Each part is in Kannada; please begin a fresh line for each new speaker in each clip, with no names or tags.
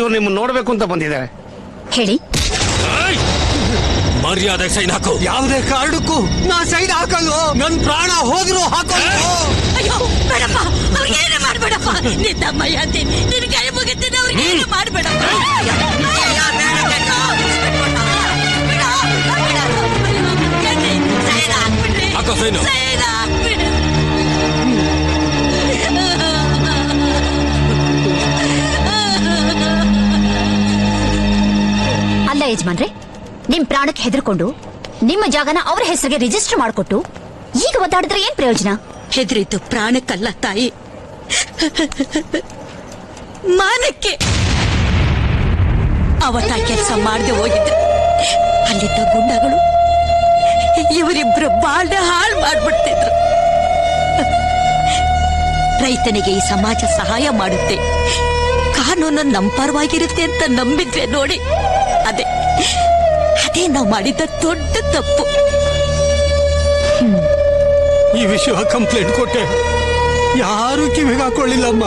ಇವ್ರು ನಿಮ್ಮನ್ನ ನೋಡ್ಬೇಕು ಅಂತ ಬಂದಿದ್ದಾರೆ.
ಹೇಳಿ.
ಮರ್ಯಾದೆ ಸೈನ್ ಹಾಕು.
ಯಾವುದೇ ಕಾರಣಕ್ಕೂ ನಾ ಸೈನ್ ಹಾಕಲ್ವೋ. ನನ್ ಪ್ರಾಣ ಹೋದ್ರು ಹಾಕಲ್ವೋ.
ಅಯ್ಯೋ ಬೇಡಪ್ಪ, ಅವ್ರಿಗೇನು ಮಾಡ್ಬೇಡಪ್ಪ. ನಿನ್ನಮ್ಮಯ್ಯ ಅಂತೀನಿ, ನಿನ್ ಕೈ ಮುಗಿತೀನಿ, ಅವ್ರಿಗೇನು ಮಾಡ್ಬೇಡಪ್ಪ.
ಹಾಕೋ ಸೈನು.
ಅಲ್ಲ ಯಜಮಾನ್ರೆ, ನಿಮ್ ಪ್ರಾಣಕ್ಕೆ ಹೆದರ್ಕೊಂಡು ನಿಮ್ಮ ಜಾಗನ ಅವರ ಹೆಸರಿಗೆ ರಿಜಿಸ್ಟರ್ ಮಾಡಿಕೊಟ್ಟು ಈಗ ಒದ್ದಾಡಿದ್ರೆ ಏನ್ ಪ್ರಯೋಜನ?
ಹೆದರಿದ್ದು ಪ್ರಾಣಕ್ಕಲ್ಲ ತಾಯಿ, ಮಾನಕ್ಕೆ. ಅವತ್ತ ಕೆಲಸ ಮಾಡದೆ ಹೋಗಿದ್ರೆ ಅಲ್ಲಿದ್ದ ಗುಂಡಗಳು ಇವರಿಬ್ರು ಬಾಳ ಹಾಳು ಮಾಡ್ಬಿಡ್ತಿದ್ರು. ರೈತನಿಗೆ ಈ ಸಮಾಜ ಸಹಾಯ ಮಾಡುತ್ತೆ, ಕಾನೂನು ನಮ್ಮ ಪರವಾಗಿರುತ್ತೆ ಅಂತ ನಂಬಿದ್ವೆ ನೋಡಿ. ಅದೇ ನಾವು ಮಾಡಿದ್ದ ದೊಡ್ಡ ತಪ್ಪು.
ಈ ವಿಷಯ ಕಂಪ್ಲೇಂಟ್ ಕೊಟ್ಟೆ, ಯಾರು ಕಿವಿಗೆ ಹಾಕೊಳ್ಳಿಲ್ಲಮ್ಮ.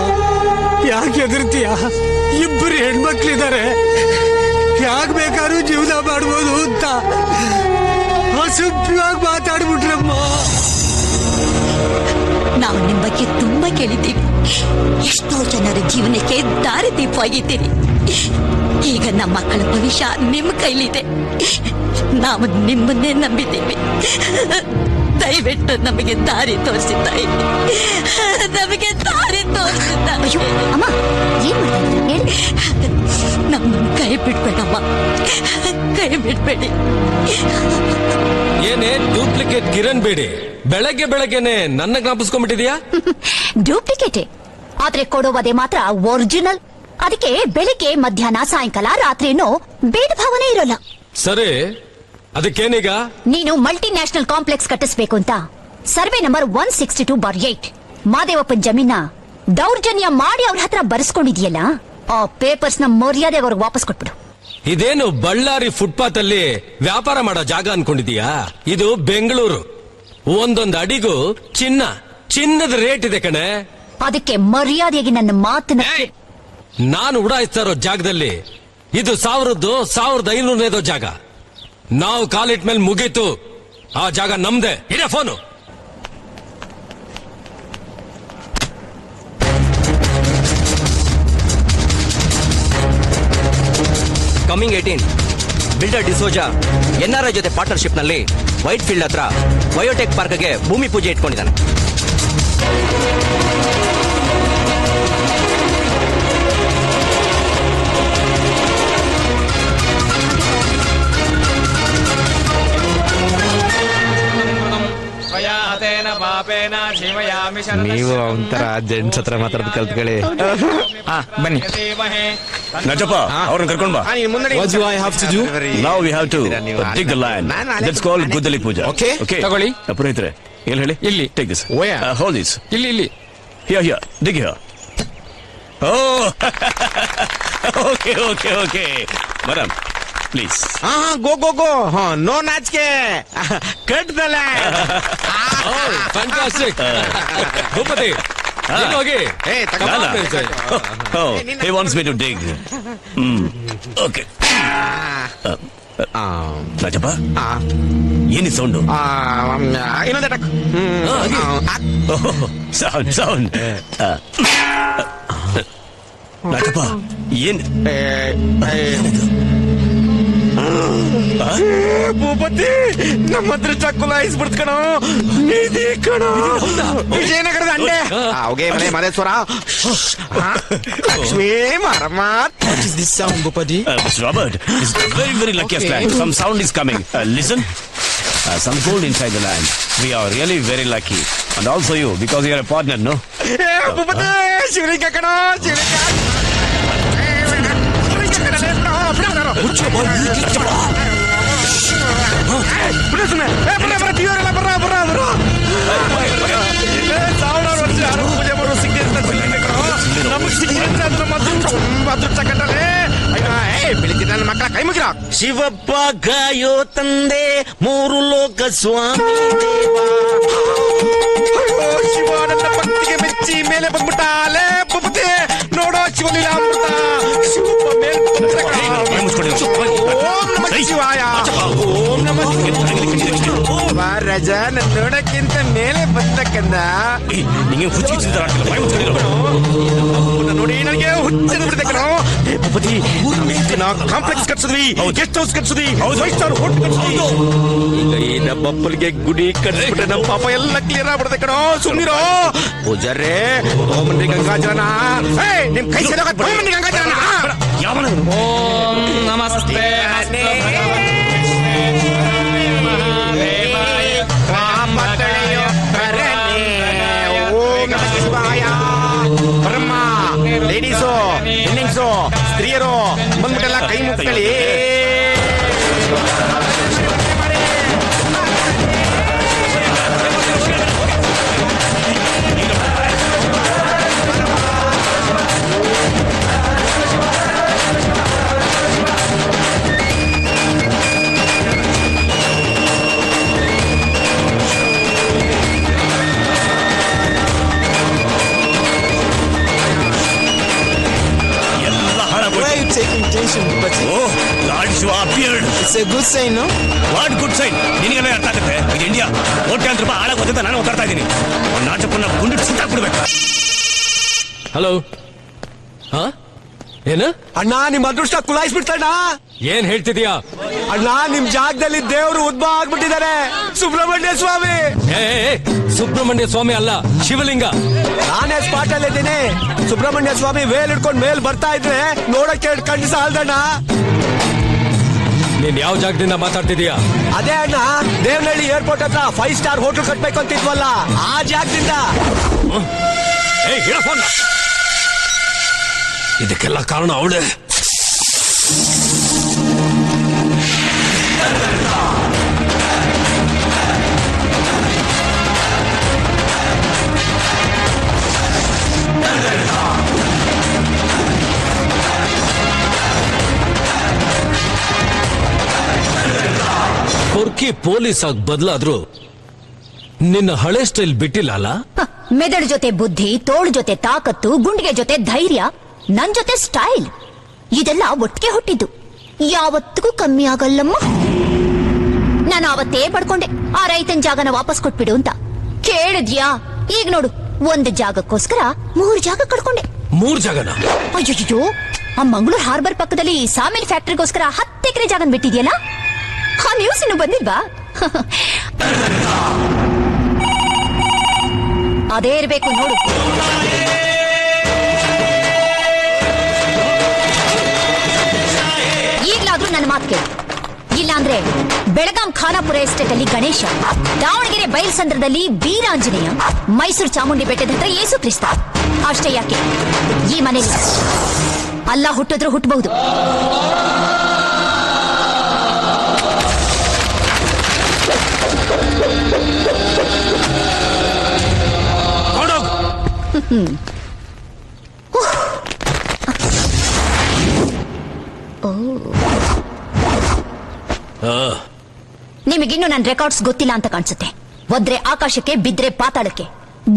ಯಾಕೆ ಹೆದರ್ತೀಯ? ಇಬ್ಬರು ಹೆಣ್ಮಕ್ಳಿದ್ದಾರೆ, ಯಾಕೆ ಬೇಕಾದ್ರೂ ಜೀವನ ಮಾಡ್ಬೋದು ಅಂತ ಅಸಭ್ಯವಾಗಿ ಮಾತಾಡ್ಬಿಟ್ರಮ್ಮ.
ನಾವು ನಿಮ್ ಬಗ್ಗೆ ತುಂಬಾ ಕೇಳಿದ್ದೀವಿ. ಎಷ್ಟೋ ಜನರ ಜೀವನಕ್ಕೆ ದಾರಿ ದೀಪವಾಗಿದ್ದೀರಿ. ಈಗ ನಮ್ಮ ಮಕ್ಕಳ ಭವಿಷ್ಯ ನಿಮ್ಮ ಕೈಲಿದೆ. ನಾವು ನಿಮ್ಮನ್ನೇ ನಂಬಿದ್ದೀವಿ. ದಯವಿಟ್ಟು ನಮಗೆ ದಾರಿ ತೋರಿಸಿದ್ದ, ನಮಗೆ ದಾರಿ ತೋರಿಸಿದ್ದ.
ಅಮ್ಮ ಏನ್ ಹೇಳಿ.
ನಮ್ಮನ್ನು ಕೈ ಬಿಡ್ಬೇಡಮ್ಮ, ಕೈ ಬಿಡ್ಬೇಡಿ.
ಏನೇ ಡೂಪ್ಲಿಕೇಟ್ ಕಿರಣ್ ಬೇಡಿ, ಬೆಳಗ್ಗೆ ಬೆಳಗ್ಗೆನೆ ನನ್ನ ಜ್ಞಾಪಿಸ್ಕೊಂಡ್ಬಿಟ್ಟಿದ್ಯಾ?
ಡೂಪ್ಲಿಕೇಟೆ, ಆದ್ರೆ ಕೊಡೋವದೇ ಮಾತ್ರ ಒರಿಜಿನಲ್. ಅದಕ್ಕೆ ಬೆಳಿಗ್ಗೆ ಮಧ್ಯಾಹ್ನ ಸಾಯಂಕಾಲ ರಾತ್ರಿ ಅನ್ನೋ ಭೇದ ಭಾವನೆ ಇರೋಲ್ಲ.
ಸರಿ, ಅದಕ್ಕೇನೀಗ?
ನೀನು ಮಲ್ಟಿ ನ್ಯಾಷನಲ್ ಕಾಂಪ್ಲೆಕ್ಸ್ ಕಟ್ಟಿಸ್ಬೇಕು ಅಂತ ಸರ್ವೆ ನಂಬರ್ 162/8 ಮಾದೇವಪ್ಪನ್ ಜಮೀನ ದೌರ್ಜನ್ಯ ಮಾಡಿ ಅವ್ರ ಹತ್ರ ಬರೆಸ್ಕೊಂಡಿದ್ಯಲ್ಲ, ಆ ಪೇಪರ್ಸ್ ನ ಮರ್ಯಾದೆ ಅವ್ರಿಗೆ ವಾಪಸ್ ಕೊಟ್ಬಿಡು.
ಇದೇನು ಬಳ್ಳಾರಿ ಫುಟ್ಪಾತ್ ಅಲ್ಲಿ ವ್ಯಾಪಾರ ಮಾಡೋ ಜಾಗ ಅನ್ಕೊಂಡಿದೀಯಾ? ಇದು ಬೆಂಗಳೂರು. ಒಂದೊಂದು ಅಡಿಗೂ ಚಿನ್ನದ ರೇಟ್ ಇದೆ ಕಣೆ.
ಅದಕ್ಕೆ ಮರ್ಯಾದೆಯಾಗಿ ನನ್ನ ಮಾತನ್ನ
ನಾನು ಉಡಾಯಿಸ್ತಾ ಇರೋ ಜಾಗದಲ್ಲಿ ಇದು 1500 ಜಾಗ. ನಾವು ಕಾಲಿಟ್ ಮೇಲೆ ಮುಗೀತು, ಆ ಜಾಗ ನಮ್ದೆ. ಇದೇ phone.
Coming 18 builder D'Souza NRI ಜೊತೆ ಪಾರ್ಟ್ನರ್ಶಿಪ್ ನಲ್ಲಿ ವೈಟ್ ಫೀಲ್ಡ್ ಹತ್ರ ಬಯೋಟೆಕ್ ಪಾರ್ಕ್ಗೆ ಭೂಮಿ ಪೂಜೆ ಇಟ್ಕೊಂಡಿದ್ದಾನೆ.
ನೀವು ಒಂಥರ ಜೆಂಟ್ಸ್ ಹತ್ರ ಮಾತಾಡೋದು ಕಲ್ತ್ಕೊಳ್ಳಿ. ಬನ್ನಿ
ನಜಪ್ಪ, ಅವ್ರನ್ನ ಕರ್ಕೊಂಡ್ ಬಾ.
What do I have to do?
Now we have to dig the land. That's called ಗುದ್ದಲಿ ಪೂಜಾ.
Okay. ತಗೊಳ್ಳಿ.
ಪುರೋಹಿತರೆ, ಎಲ್ಲಿ ಹೇಳಿ?
ಇಲ್ಲಿ.
Take this.
Where?
Hold this.
ಇಲ್ಲಿ.
Here. Dig here. Oh. Okay. Madam, please.
Go. No ನಾಚಿಕೆ. Cut the land.
ಫ್ಯಾಂಟಾಸ್ಟಿಕ್. ಭೂಪತಿ, ಹೋಗಿ.
Oh, he wants me to dig. Okay. Rajappa, ಏನಿ ಸೌಂಡು?
ಇನ್ನೊಂದು ಅಟಕ್.
ಸೌಂಡ್. ರಾಜಪ್ಪ, ಏನ್
ಭೂಪತಿ, ನಮ್ಮ ಹತ್ರ ಚಕ್ಕುಲಾಯಿಸ್ಬಿಡ್ತು ಕಣೋ. ನಿಧಿ ಕಣೋ, ವಿಜಯನಗರದ ಅಂಡೆ. ಅವಗೆ ಮರೇಶ್ವರ, Lakshmi ಮರಮ್ಮ. What is this sound, Bhupati?
Mr. Robert, it's very luckiest land. Some sound is coming. Listen. Some gold inside the land. We are really very lucky. And also you, because you are a partner, no?
ಭೂಪತಿ, ಶಿವಲಿಂಗ ಕಣೋ, ಶಿವಲಿಂಗ. ನನ್ನ ಮಕ್ಕಳ ಕೈ ಮುಗಿರ.
ಶಿವಪ್ಪ ಗಾಯೋ ತಂದೆ, 3 ಲೋಕ ಸ್ವಾಮಿ ದೇವ.
ಶಿವ ನನ್ನ ಭಕ್ತಿಗೆ ಮೆಚ್ಚಿ ಮೇಲೆ ಬಂದ್ಬಿಟ್ಟ. ಲೇ ಭೂಪತಿ, ನೋಡೋ ಶಿವಲೀಲಾಮೃತ. ಶಿವಪ್ಪ ಮಹಾರಾಜ ನನ್ ನೋಡಕ್ಕಿಂತ ಮೇಲೆ ಬಂದಕ್ಕಂದ
ನಿಂಗೆ
ನೋಡಿ ನನಗೆ ಹುಚ್ಚಿಡ್ಬಿಡ್ತೆ ಕಣೋ. ಏ ಭೂಪತಿ, ಕಾಂಪ್ಲೆಕ್ಸ್ ಕಟ್ಸಿದ್ವಿ, ಗೆಸ್ಟ್ ಹೌಸ್ ಕಟ್ಸಿದ್ವಿ, 5 ಸ್ಟಾರ್ ಹೋಟೆಲ್ ಕಟ್ಸಿದ್ವಿ. ಈಗ ಈ ನಮ್ಮ ಅಪ್ಪನಿಗೆ ಗುಡಿ ಕಟ್ಸ್ಬಿಟ್ರೆ ನಮ್ಮ ಪಾಪ ಎಲ್ಲ ಕ್ಲಿಯರ್ ಆಗ್ಬಿಡುತ್ತೆ ಕಣೋ. ಸುಮ್ನಿರೋ ಪೂಜಾರೇ, ತಗೊಂಬನ್ರಿ ಗಂಗಾಜಲನ. ನಿಮ್ ಕೈ ಸೇರೋ ತಗೊಂಬನ್ರಿ ಗಂಗಾಜಲನ.
ಯಾವನ
ನಮಸ್ತೆ
ಬ್ರಹ್ಮ, ಲೇಡೀಸು, ಹೆಣ್ಣಿಂಗ್ಸು, ಸ್ತ್ರೀಯರು ಬಂದ್ಬಿಟ್ಟೆಲ್ಲ ಕೈ ಮುಕ್ಕಳಿ.
Taking tension, but
it's
a good sign, no?
What good sign. ನಿನಗೆಲ್ಲ ಅರ್ಥ ಆಗುತ್ತೆ. ಇದು ಇಂಡಿಯಾ. ಕೋಟ್ಯಾಂತರ ರೂಪಾಯಿ ಹಾಳಾಗ ಗೊತ್ತಿದ್ದ ನಾನು ಓದಾಡ್ತಾ ಇದ್ದೀನಿ. ನಾಚಪ್ಪನ್ನ ಗುಂಡಿಟ್ಟು ಸಿಕ್ಕಾಕ್ಬಿಡ್ಬೇಕು.
ಹಲೋ, ಹಾ ಏನು
ಅಣ್ಣ, ನಿಮ್ ಅದೃಷ್ಟ ಕುಲಾಯಿಸ್ಬಿಡ್ತಣ್ಣ.
ಏನ್ ಹೇಳ್ತಿದೀಯಾ?
ಅಣ್ಣ, ನಿಮ್ ಜಾಗದಲ್ಲಿ ದೇವರು ಉದ್ಭವ ಆಗ್ಬಿಟ್ಟಿದ್ದಾರೆ, ಸುಬ್ರಹ್ಮಣ್ಯ ಸ್ವಾಮಿ.
ಸುಬ್ರಹ್ಮಣ್ಯ ಸ್ವಾಮಿ ಅಲ್ಲ, ಶಿವಲಿಂಗ.
ನಾನೇ ಸ್ಪಾಟ್ ಅಲ್ಲಿ ಇದ್ದೀನಿ. ಸುಬ್ರಹ್ಮಣ್ಯ ಸ್ವಾಮಿ ವೇಲ್ ಹಿಡ್ಕೊಂಡ್ ಮೇಲ್ ಬರ್ತಾ ಇದ್ರೆ ನೋಡಕ್ಕೆ ಕಣ್ಣು ಸಾಲ್ದಣ್ಣ.
ನೀನ್ ಯಾವ ಜಾಗದಿಂದ ಮಾತಾಡ್ತಿದೀಯಾ?
ಅದೇ ಅಣ್ಣ, ದೇವನಹಳ್ಳಿ ಏರ್ಪೋರ್ಟ್ ಹತ್ರ 5 ಸ್ಟಾರ್ ಹೋಟೆಲ್ ಕಟ್ಬೇಕು ಅಂತಿದ್ವಲ್ಲ, ಆ ಜಾಗದಿಂದ.
ಇದಕ್ಕೆಲ್ಲ ಕಾರಣ ಅವಳೇ. ಕೊರ್ಕಿ ಪೊಲೀಸ್ ಆಗಿ ಬದಲಾದ್ರು ನಿನ್ನ ಹಳೆ ಸ್ಟೈಲ್ ಬಿಟ್ಟಿಲ್ಲ ಅಲ್ಲ?
ಮೆದಳು ಜೊತೆ ಬುದ್ಧಿ, ತೋಳು ಜೊತೆ ತಾಕತ್ತು, ಗುಂಡಿಗೆ ಜೊತೆ ಧೈರ್ಯ, ನನ್ ಜೊತೆ ಸ್ಟೈಲ್, ಇದೆಲ್ಲ ಒಟ್ಟಿಗೆ ಹುಟ್ಟಿದ್ದು. ಯಾವತ್ತಿಗೂ ಕಮ್ಮಿ ಆಗಲ್ಲಮ್ಮ. ನಾನು ಅವತ್ತೇ ಪಡ್ಕೊಂಡೆ ಆ ರೈತನ ಜಾಗನ ವಾಪಸ್ ಕೊಟ್ಬಿಡು ಅಂತ. ಕೇಳಿದ್ಯಾ? ಈಗ ನೋಡು, ಒಂದು ಜಾಗಕ್ಕೋಸ್ಕರ 3 ಜಾಗ ಕಳ್ಕೊಂಡೆ.
3 ಜಾಗನ?
ಅಯ್ಯೋ, ಆ ಮಂಗಳೂರು ಹಾರ್ಬರ್ ಪಕ್ಕದಲ್ಲಿ ಸಾಮಿಲ್ ಫ್ಯಾಕ್ಟರಿಗೋಸ್ಕರ 10 ಎಕರೆ ಜಾಗನ್ ಬಿಟ್ಟಿದ್ಯಲ್ಲ, ಆ ನ್ಯೂಸ್ ಇನ್ನು ಬಂದಿಲ್ವಾ? ಅದೇ ಇರ್ಬೇಕು ನೋಡು. ಈಗ್ಲಾದ್ರೂ ನನ್ನ ಮಾತು ಕೇಳು. ಇಲ್ಲಾಂದ್ರೆ ಬೆಳಗಾಂ ಖಾನಾಪುರ ಎಸ್ಟೇಟ್ ಅಲ್ಲಿ ಗಣೇಶ, ದಾವಣಗೆರೆ ಬಯಲ್ಸಂದ್ರದಲ್ಲಿ ವೀರಾಂಜನೇಯ, ಮೈಸೂರು ಚಾಮುಂಡಿ ಬೆಟ್ಟದ ಹತ್ರ ಯೇಸು ಕ್ರಿಸ್ತ. ಅಷ್ಟೇ ಯಾಕೆ, ಈ ಮನೆಯಲ್ಲಿ ಅಲ್ಲ ಹುಟ್ಟಿದ್ರು ಹುಟ್ಟಬಹುದು. ನಿಮಗಿನ್ನು ನನ್ನ ರೆಕಾರ್ಡ್ಸ್ ಗೊತ್ತಿಲ್ಲ ಅಂತ ಕಾಣಿಸುತ್ತೆ. ಒದ್ರೆ ಆಕಾಶಕ್ಕೆ, ಬಿದ್ರೆ ಪಾತಾಳಕ್ಕೆ,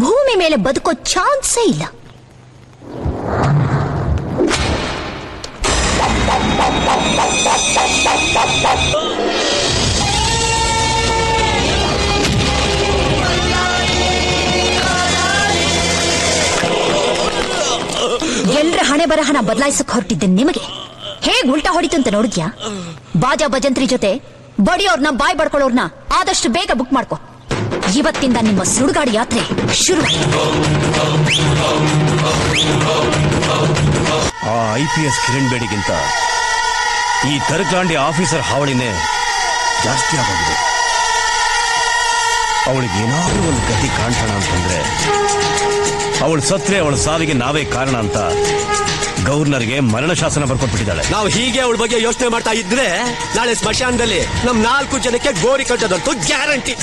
ಭೂಮಿ ಮೇಲೆ ಬದುಕೋ ಚಾನ್ಸೇ ಇಲ್ಲ. ಎಲ್ರ ಹಣೆ ಬರಹನ ಬದಲಾಯಿಸಕ್ ಹೊರಟಿದ್ದೆ ನಿಮಗೆ ಹೇಗ್ ಉಲ್ಟಾ ಹೊಡಿತು ಅಂತ ನೋಡಿದ್ಯಾ? ಬಾಜಾ ಭಜಂತ್ರಿ ಜೊತೆ ಬಡಿಯೋರ್ನ, ಬಾಯ್ ಬಡ್ಕೊಳ್ಳೋರ್ನ ಆದಷ್ಟು ಬೇಗ ಬುಕ್ ಮಾಡ್ಕೊ. ಇವತ್ತಿಂದ ನಿಮ್ಮ ಸುಡುಗಾಡು ಯಾತ್ರೆ ಶುರುವಾಯಿತು.
ಆ IPS ಕಿರಣ್ ಬೇಡಿಗಿಂತ ಈ ತರಕಾಂಡಿ ಆಫೀಸರ್ ಹಾವಳಿನೇ ಜಾಸ್ತಿ ಆಗೋಗಿದೆ. ಅವಳಿಗೆ ಏನಾದ್ರೂ ಒಂದು ಗತಿ ಕಾಣ್ಸೋಣ ಅಂತಂದ್ರೆ ಅವಳು ಸತ್ರೆ ಅವಳ ಸಾವಿಗೆ ನಾವೇ ಕಾರಣ ಅಂತ ಗವರ್ನರ್ಗೆ ಮರಣ ಶಾಸನ ಬರ್ಕೊಟ್ಬಿಟ್ಟಿದ್ದಾಳೆ.
ನಾವು ಹೀಗೆ ಅವಳ ಬಗ್ಗೆ ಯೋಚನೆ ಮಾಡ್ತಾ ಇದ್ರೆ ನಾಳೆ ಸ್ಮಶಾನದಲ್ಲಿ ನಮ್ 4 ಜನಕ್ಕೆ ಗೋರಿ ಕಟ್ಟೋದಂತೂ ಗ್ಯಾರಂಟಿ.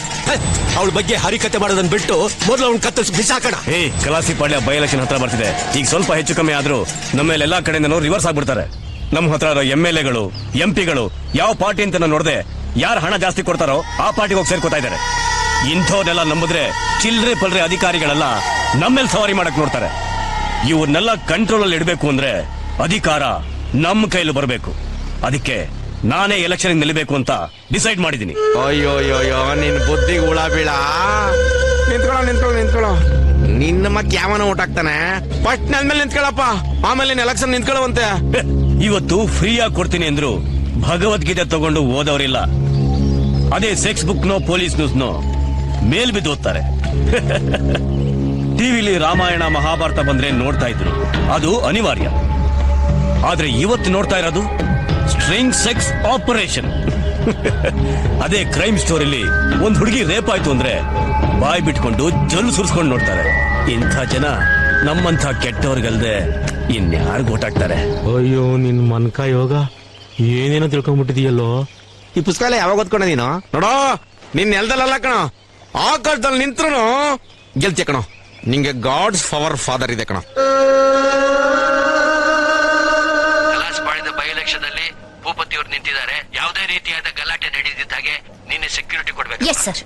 ಅವಳ ಬಗ್ಗೆ ಹರಿಕತೆ ಮಾಡೋದನ್ನ ಬಿಟ್ಟು ಮೊದಲು ಅವ್ನ ಕತ್ತರಿಸಿ ಬಿಸಾಕೋಣ.
ಕಲಾಸಿ ಪಾಳ್ಯ ಬೈ ಎಲೆಕ್ಷನ್ ಹತ್ರ ಬರ್ತಿದೆ. ಈಗ ಸ್ವಲ್ಪ ಹೆಚ್ಚು ಕಮ್ಮಿ ಆದ್ರೂ ನಮ್ಮ ಎಲ್ಲಾ ಕಡೆಯಿಂದ ರಿವರ್ಸ್ ಆಗ್ಬಿಡ್ತಾರೆ. ನಮ್ಮ ಹತ್ರ MLAಗಳು, MP ಗಳು ಯಾವ ಪಾರ್ಟಿ ಅಂತ ನೋಡದೆ ಯಾರು ಹಣ ಜಾಸ್ತಿ ಕೊಡ್ತಾರೋ ಆ ಪಾರ್ಟಿಗೆ ಹೋಗಿ ಸೇರ್ಕೋತಾ ಇದ್ದಾರೆ. ಇಂಥವ್ರನ್ನೆಲ್ಲ ನಂಬಿದ್ರೆ ಚಿಲ್ರೆ ಪಲ್ರೆ ಅಧಿಕಾರಿಗಳೆಲ್ಲ ನಮ್ಮೇಲೆ ಸವಾರಿ ಮಾಡಕ್ ನೋಡ್ತಾರೆ. ಇವ್ರನ್ನೆಲ್ಲ ಕಂಟ್ರೋಲ್ ಅಲ್ಲಿ ಇಡಬೇಕು ಅಂದ್ರೆ ಅಧಿಕಾರ ನಮ್ಮ ಕೈಲಿ ಬರಬೇಕು. ಅದಕ್ಕೆ ನಾನೇ ಎಲೆಕ್ಷನ್ ನಿಲ್ಲಬೇಕು ಅಂತ ಡಿಸೈಡ್ ಮಾಡಿದ್ದೀನಿ.
ಅಯ್ಯೋ ನಿನ್ ಬುದ್ಧಿಗೆ ಹುಳ ಬೀಳ. ನಿಂತ್ಕೊಳ್ಳೋ ನಿನ್ನ ಮತ್ತೆ ಯಾವನ ಓಟ್ ಹಾಕ್ತಾನೆ. ಫಸ್ಟ್ ನನ್ ಮೇಲೆ ನಿಂತ್ಕೊಳ್ಳಪ್ಪ, ಆಮೇಲೆ ನೀನ್ ಎಲೆಕ್ಷನ್ ನಿಂತ್ಕೊಳ್ಳುವಂತೆ.
ಇವತ್ತು ಫ್ರೀಯಾಗಿ ಕೊಡ್ತೀನಿ ಅಂದ್ರು ಭಗವದ್ಗೀತೆ ತಗೊಂಡು ಓದೋರಿಲ್ಲ. ಅದೇ ಸೆಕ್ಸ್ ಬುಕ್ ನೋ ಪೊಲೀಸ್ ನ್ಯೂಸ್ ನೋ ಮೇಲ್ ಬಿದ್ದು ಓದ್ತಾರೆ. ಟಿವಿಲಿ ರಾಮಾಯಣ ಮಹಾಭಾರತ ಬಂದ್ರೆ ನೋಡ್ತಾ ಇದ್ರು, ಅದು ಅನಿವಾರ್ಯ. ಆದ್ರೆ ಇವತ್ತು ನೋಡ್ತಾ ಇರೋದು ಸ್ಟ್ರಿಂಗ್ ಸೆಕ್ಸ್ ಆಪರೇಷನ್. ಅದೇ ಕ್ರೈಮ್ ಸ್ಟೋರಿಲಿ ಒಂದ್ ಹುಡುಗಿ ರೇಪ್ ಆಯ್ತು ಅಂದ್ರೆ ಬಾಯ್ ಬಿಟ್ಕೊಂಡು ಜೊಲ್ಲು ಸುರಿಸ್ಕೊಂಡು ನೋಡ್ತಾರೆ. ಇಂಥ ಜನ ನಮ್ಮಂಥ ಕೆಟ್ಟವ್ರಿಗಲ್ದೆ ಇನ್ಯಾರು ಓಟಾಕ್ತಾರೆ?
ಅಯ್ಯೋ ನಿನ್ ಮನ್ಕ ಯೋಗ ಏನೇನೋ ತಿಳ್ಕೊಂಡ್ಬಿಟ್ಟಿದೀಯಲ್ಲೋ. ಈ ಪುಸ್ತಕ ಎಲ್ಲ ಯಾವಾಗ ಓದ್ಕೊಂಡೆ ನೀನು? ನೋಡೋ ನಿನ್ ನೆಲದಲ್ಲ ಕಣೋ, ಆಕಾಶದಲ್ಲಿ ನಿಂತ್ರು ಗೆಲ್ತಿಯ ಕಣೋ. ನಿಂಗೆ ಗಾಡ್ಸ್ ಪವರ್ ಫಾದರ್ ಇದೆ ಕಣೋ.
ಕಲಾಸಪಾಳ್ಯದ ಬೈ ಎಲೆಕ್ಷನ್ ಅಲ್ಲಿ ಭೂಪತಿ ಅವರು ನಿಂತಿದ್ದಾರೆ. ಯಾವುದೇ ರೀತಿಯಾದ ಗಲಾಟೆ ನಡೆದಿದ್ದಾಗೆ ನಿನ್ನೆ ಸೆಕ್ಯೂರಿಟಿ ಕೊಡ್ಬೇಕು.
Yes sir.